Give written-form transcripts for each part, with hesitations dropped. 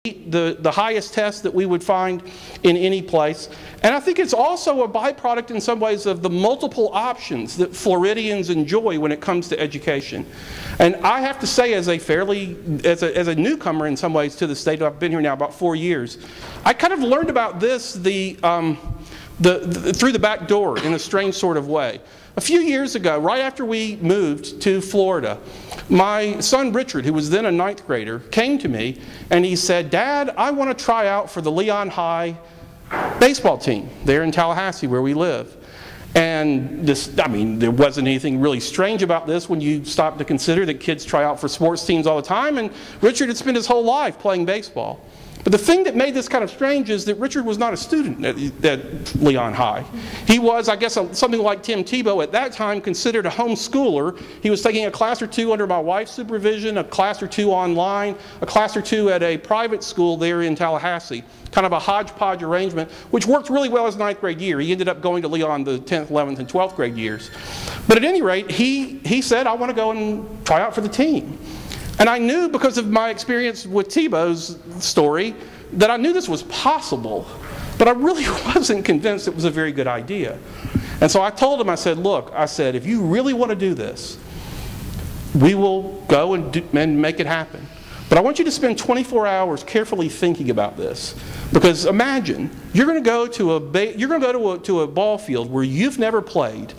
the highest test that we would find in any place. And I think it's also a byproduct in some ways of the multiple options that Floridians enjoy when it comes to education. And I have to say, as a newcomer in some ways to the state, I've been here now about 4 years, I kind of learned about this through the back door in a strange sort of way. A few years ago, right after we moved to Florida, my son Richard, who was then a 9th grader, came to me and he said, "Dad, I want to try out for the Leon High baseball team there in Tallahassee where we live." And there wasn't anything really strange about this when you stop to consider that kids try out for sports teams all the time, and Richard had spent his whole life playing baseball. But the thing that made this kind of strange is that Richard was not a student at Leon High. He was, I guess, something like Tim Tebow at that time, considered a homeschooler. He was taking a class or two under my wife's supervision, a class or two online, a class or two at a private school there in Tallahassee. Kind of a hodgepodge arrangement, which worked really well his 9th grade year. He ended up going to Leon the 10th, 11th, and 12th grade years. But at any rate, he said, "I want to go and try out for the team." And I knew, because of my experience with Tebow's story, that I knew this was possible, but I really wasn't convinced it was a very good idea. And so I told him, I said, "Look," I said, "if you really want to do this, we will go and make it happen. But I want you to spend 24 hours carefully thinking about this. Because imagine, you're going to go to a ball field where you've never played,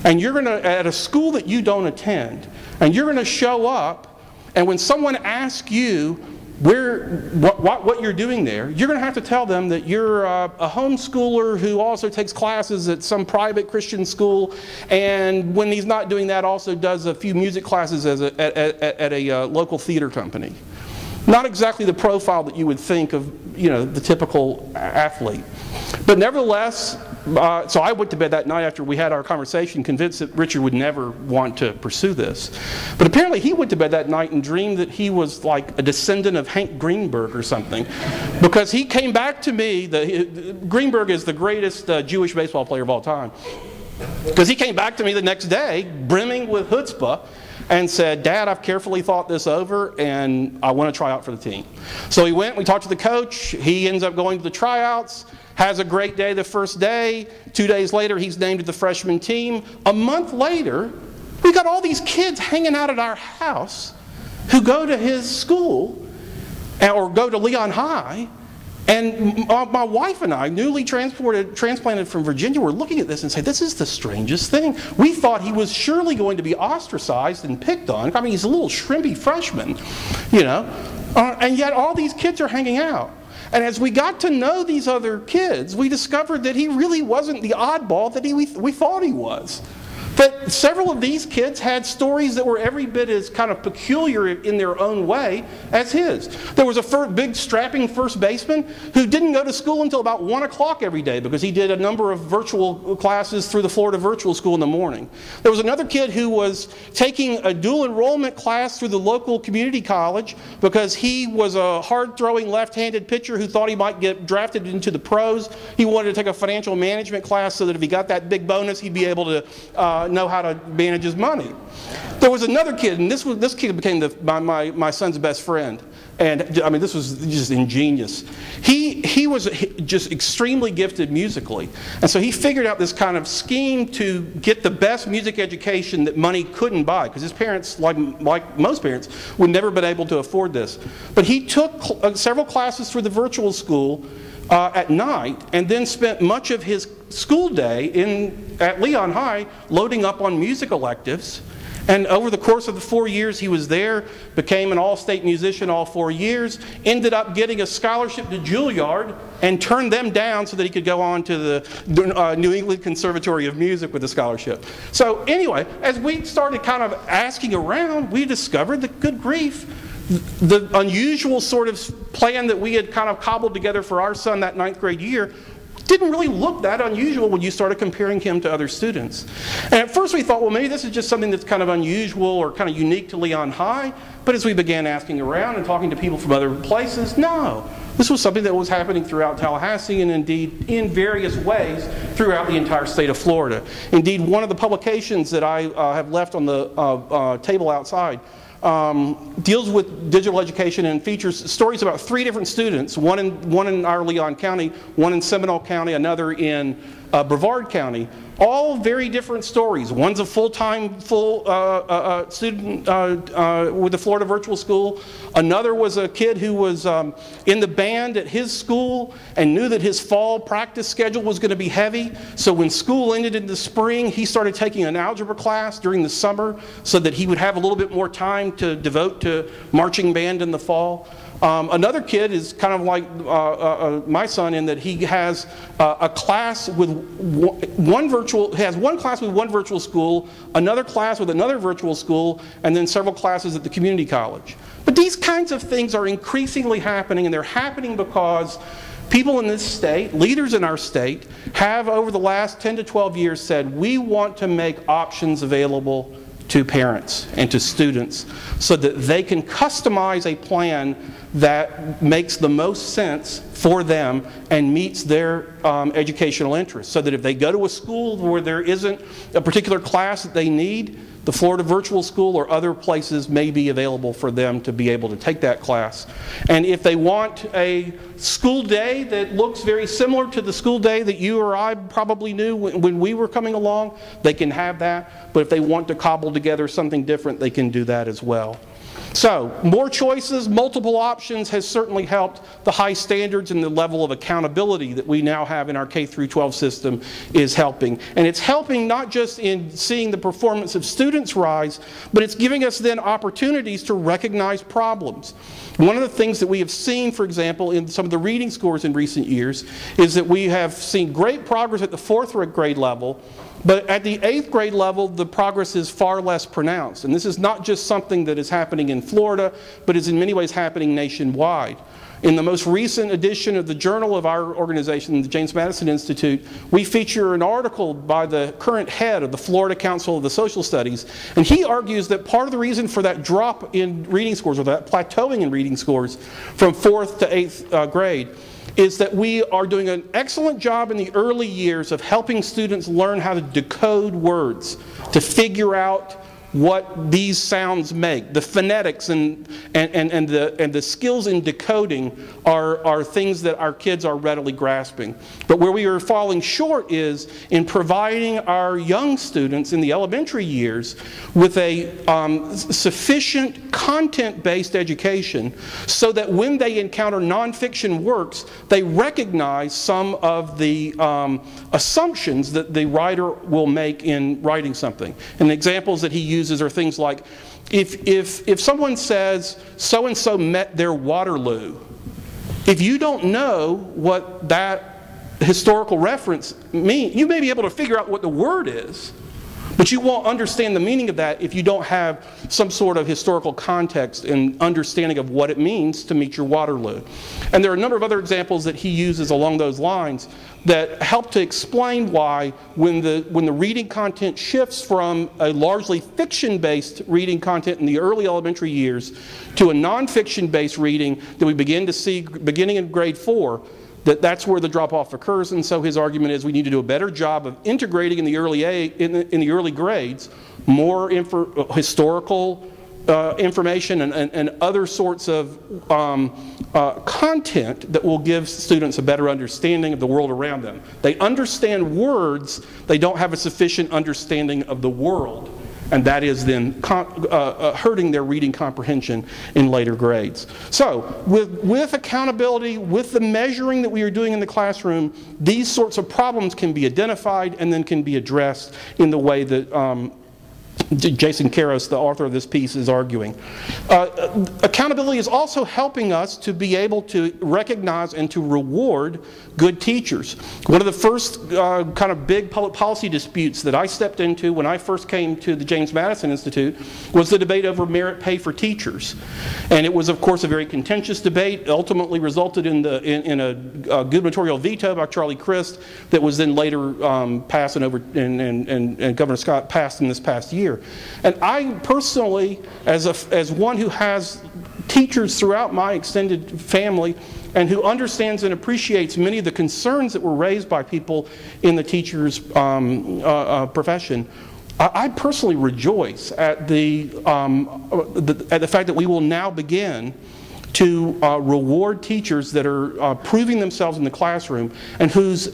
and you're going to, at a school that you don't attend, and you're going to show up, and when someone asks you what you're doing there, you're going to have to tell them that you're a homeschooler who also takes classes at some private Christian school, and when he's not doing that, also does a few music classes at a local theater company." Not exactly the profile that you would think of, the typical athlete. But nevertheless, so I went to bed that night after we had our conversation, convinced that Richard would never want to pursue this. But apparently he went to bed that night and dreamed that he was like a descendant of Hank Greenberg or something. Because he came back to me, Greenberg is the greatest Jewish baseball player of all time. Because he came back to me the next day, brimming with chutzpah, and said, "Dad, I've carefully thought this over, and I want to try out for the team." So he went, we talked to the coach, he ends up going to the tryouts, has a great day the first day. 2 days later, he's named to the freshman team. A month later, we got all these kids hanging out at our house who go to his school, or go to Leon High. And my wife and I, newly transplanted from Virginia, were looking at this and saying, "This is the strangest thing." We thought he was surely going to be ostracized and picked on. I mean, he's a little shrimpy freshman, and yet all these kids are hanging out. And as we got to know these other kids, we discovered that he really wasn't the oddball that we thought he was. But several of these kids had stories that were every bit as kind of peculiar in their own way as his. There was a big strapping first baseman who didn't go to school until about 1 o'clock every day because he did a number of virtual classes through the Florida Virtual School in the morning. There was another kid who was taking a dual enrollment class through the local community college because he was a hard-throwing left-handed pitcher who thought he might get drafted into the pros. He wanted to take a financial management class so that if he got that big bonus, he'd be able to know how to manage his money. There was another kid, and this kid became my son's best friend. And I mean, this was just ingenious. He was just extremely gifted musically. And so he figured out this kind of scheme to get the best music education that money couldn't buy, because his parents, like most parents, would never been able to afford this. But he took several classes through the virtual school at night, and then spent much of his school day at Leon High loading up on music electives. And over the course of the 4 years he was there, became an all-state musician all 4 years, ended up getting a scholarship to Juilliard, and turned them down so that he could go on to the New England Conservatory of Music with a scholarship. So anyway, as we started kind of asking around, we discovered that, good grief, the unusual sort of plan that we had kind of cobbled together for our son that 9th grade year didn't really look that unusual when you started comparing him to other students. And at first we thought, well, maybe this is just something that's kind of unusual or kind of unique to Leon High. But as we began asking around and talking to people from other places, no. This was something that was happening throughout Tallahassee, and indeed in various ways throughout the entire state of Florida. Indeed, one of the publications that I have left on the table outside deals with digital education and features stories about 3 different students, one in our Leon County, one in Seminole County, another in Brevard County. All very different stories. One's a full-time student with the Florida Virtual School. Another was a kid who was in the band at his school and knew that his fall practice schedule was going to be heavy. So when school ended in the spring, he started taking an algebra class during the summer so that he would have a little bit more time to devote to marching band in the fall. Another kid is kind of like my son in that he has a class with one class with one virtual school, another class with another virtual school, and then several classes at the community college. But these kinds of things are increasingly happening, and they're happening because people in this state, leaders in our state, have over the last 10 to 12 years said, we want to make options available to parents and to students so that they can customize a plan that makes the most sense for them and meets their educational interests. So that if they go to a school where there isn't a particular class that they need, the Florida Virtual School or other places may be available for them to be able to take that class. And if they want a school day that looks very similar to the school day that you or I probably knew when we were coming along, they can have that. But if they want to cobble together something different, they can do that as well. So, more choices, multiple options has certainly helped. The high standards and the level of accountability that we now have in our K-12 system is helping. And it's helping not just in seeing the performance of students rise, but it's giving us then opportunities to recognize problems. One of the things that we have seen, for example, in some of the reading scores in recent years is that we have seen great progress at the 4th grade level, but at the 8th grade level, the progress is far less pronounced. And this is not just something that is happening in Florida, but is in many ways happening nationwide. In the most recent edition of the journal of our organization, the James Madison Institute, we feature an article by the current head of the Florida Council of the Social Studies, and he argues that part of the reason for that drop in reading scores, or that plateauing in reading scores from 4th to 8th grade, is that we are doing an excellent job in the early years of helping students learn how to decode words, to figure out what these sounds make. The phonetics and the skills in decoding are things that our kids are readily grasping. But where we are falling short is in providing our young students in the elementary years with a sufficient content-based education so that when they encounter nonfiction works, they recognize some of the assumptions that the writer will make in writing something. And the examples that he uses are things like, if someone says, so-and-so met their Waterloo, if you don't know what that historical reference means, you may be able to figure out what the word is, but you won't understand the meaning of that if you don't have some sort of historical context and understanding of what it means to meet your Waterloo. And there are a number of other examples that he uses along those lines that help to explain why when the reading content shifts from a largely fiction-based reading content in the early elementary years to a non-fiction-based reading that we begin to see beginning in grade 4, that's where the drop-off occurs. And so his argument is we need to do a better job of integrating in the early grades more historical information and other sorts of content that will give students a better understanding of the world around them. They understand words, they don't have a sufficient understanding of the world. And that is then hurting their reading comprehension in later grades. So, with accountability, with the measuring that we are doing in the classroom, these sorts of problems can be identified and then can be addressed in the way that Jason Karros, the author of this piece, is arguing. Accountability is also helping us to be able to recognize and to reward good teachers. One of the first kind of big public policy disputes that I stepped into when I first came to the James Madison Institute was the debate over merit pay for teachers. And it was, of course, a very contentious debate. It ultimately resulted in a gubernatorial veto by Charlie Crist that was then later passed and Governor Scott passed in this past year. And I personally, as one who has teachers throughout my extended family and who understands and appreciates many of the concerns that were raised by people in the teacher's profession, I personally rejoice at the fact that we will now begin to reward teachers that are proving themselves in the classroom and whose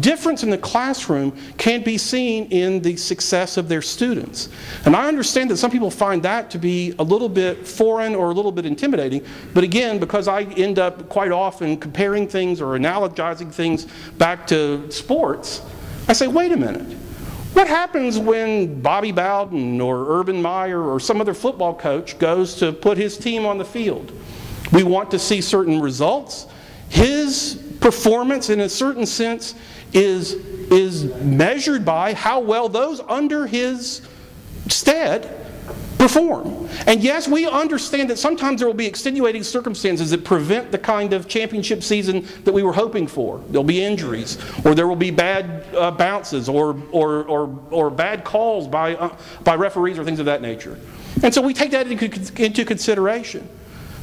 difference in the classroom can be seen in the success of their students. And I understand that some people find that to be a little bit foreign or a little bit intimidating, but again, because I end up quite often comparing things or analogizing things back to sports, I say, wait a minute. What happens when Bobby Bowden or Urban Meyer or some other football coach goes to put his team on the field? We want to see certain results. His performance, in a certain sense, is measured by how well those under his stead perform. And yes, we understand that sometimes there will be extenuating circumstances that prevent the kind of championship season that we were hoping for. There'll be injuries, or there will be bad bounces, or bad calls by referees or things of that nature. And so we take that into consideration.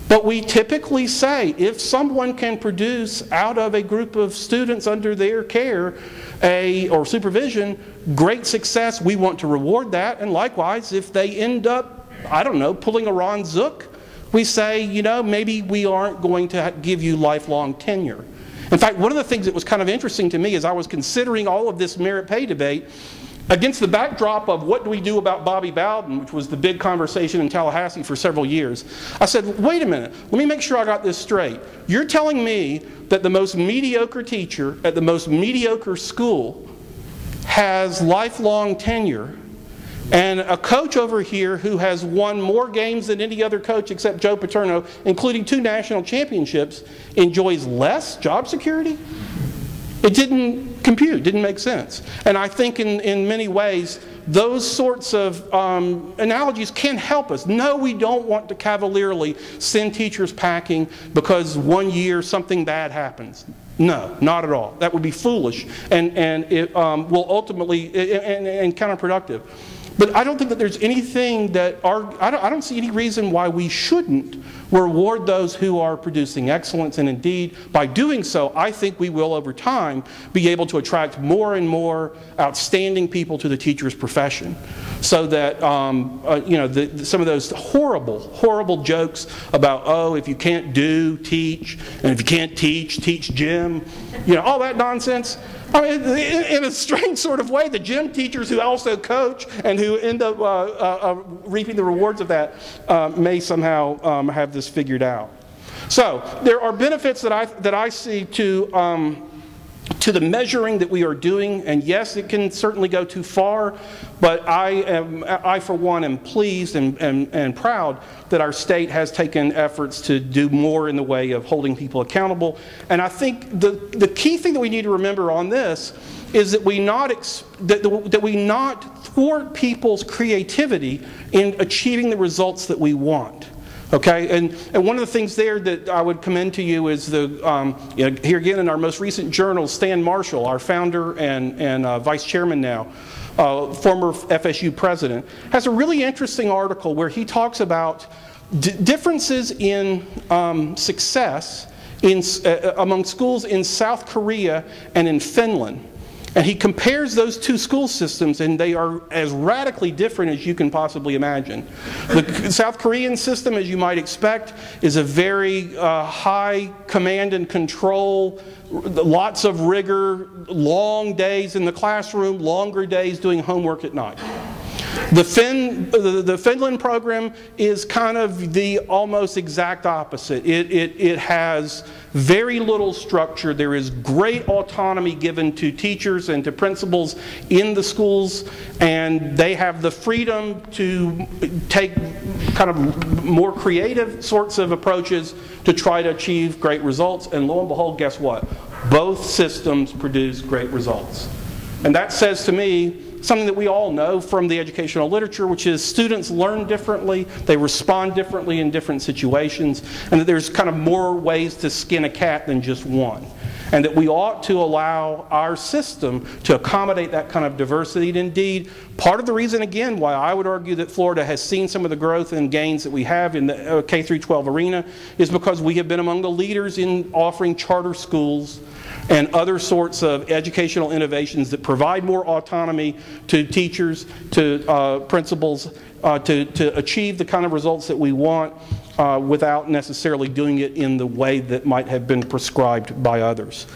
But we typically say, if someone can produce out of a group of students under their care or supervision great success, we want to reward that. And likewise, if they end up, I don't know, pulling a Ron Zook, we say, you know, maybe we aren't going to give you lifelong tenure. In fact, one of the things that was kind of interesting to me as I was considering all of this merit pay debate, against the backdrop of what do we do about Bobby Bowden, which was the big conversation in Tallahassee for several years, I said, wait a minute, let me make sure I got this straight. You're telling me that the most mediocre teacher at the most mediocre school has lifelong tenure, and a coach over here who has won more games than any other coach except Joe Paterno, including 2 national championships, enjoys less job security? It didn't compute, didn't make sense. And I think in many ways, those sorts of analogies can help us. No, we don't want to cavalierly send teachers packing because one year something bad happens. No, not at all. That would be foolish and it will ultimately, and counterproductive. But I don't think that there's anything that I don't see any reason why we shouldn't reward those who are producing excellence. And indeed, by doing so, I think we will, over time, be able to attract more and more outstanding people to the teacher's profession. So that, you know, some of those horrible, horrible jokes about, oh, if you can't do, teach, and if you can't teach, teach gym, you know, all that nonsense. I mean, in a strange sort of way, the gym teachers who also coach and who end up reaping the rewards of that may somehow have this figured out. So there are benefits that I see to the measuring that we are doing, and yes, it can certainly go too far, but I for one am pleased and proud that our state has taken efforts to do more in the way of holding people accountable. And I think the key thing that we need to remember on this is that we not thwart people's creativity in achieving the results that we want. Okay, and one of the things there that I would commend to you is you know, here again in our most recent journal, Stan Marshall, our founder and vice chairman now, former FSU president, has a really interesting article where he talks about differences in success among schools in South Korea and in Finland. And he compares those two school systems, and they are as radically different as you can possibly imagine. The South Korean system, as you might expect, is a very high command and control, lots of rigor, long days in the classroom, longer days doing homework at night. The Finland program is kind of the almost exact opposite. It has very little structure. There is great autonomy given to teachers and to principals in the schools, and they have the freedom to take kind of more creative sorts of approaches to try to achieve great results. And lo and behold, guess what? Both systems produce great results. And that says to me something that we all know from the educational literature, which is students learn differently, they respond differently in different situations, and that there's kind of more ways to skin a cat than just one. And that we ought to allow our system to accommodate that kind of diversity. And indeed, part of the reason, again, why I would argue that Florida has seen some of the growth and gains that we have in the K-12 arena is because we have been among the leaders in offering charter schools and other sorts of educational innovations that provide more autonomy to teachers, to principals, to achieve the kind of results that we want without necessarily doing it in the way that might have been prescribed by others.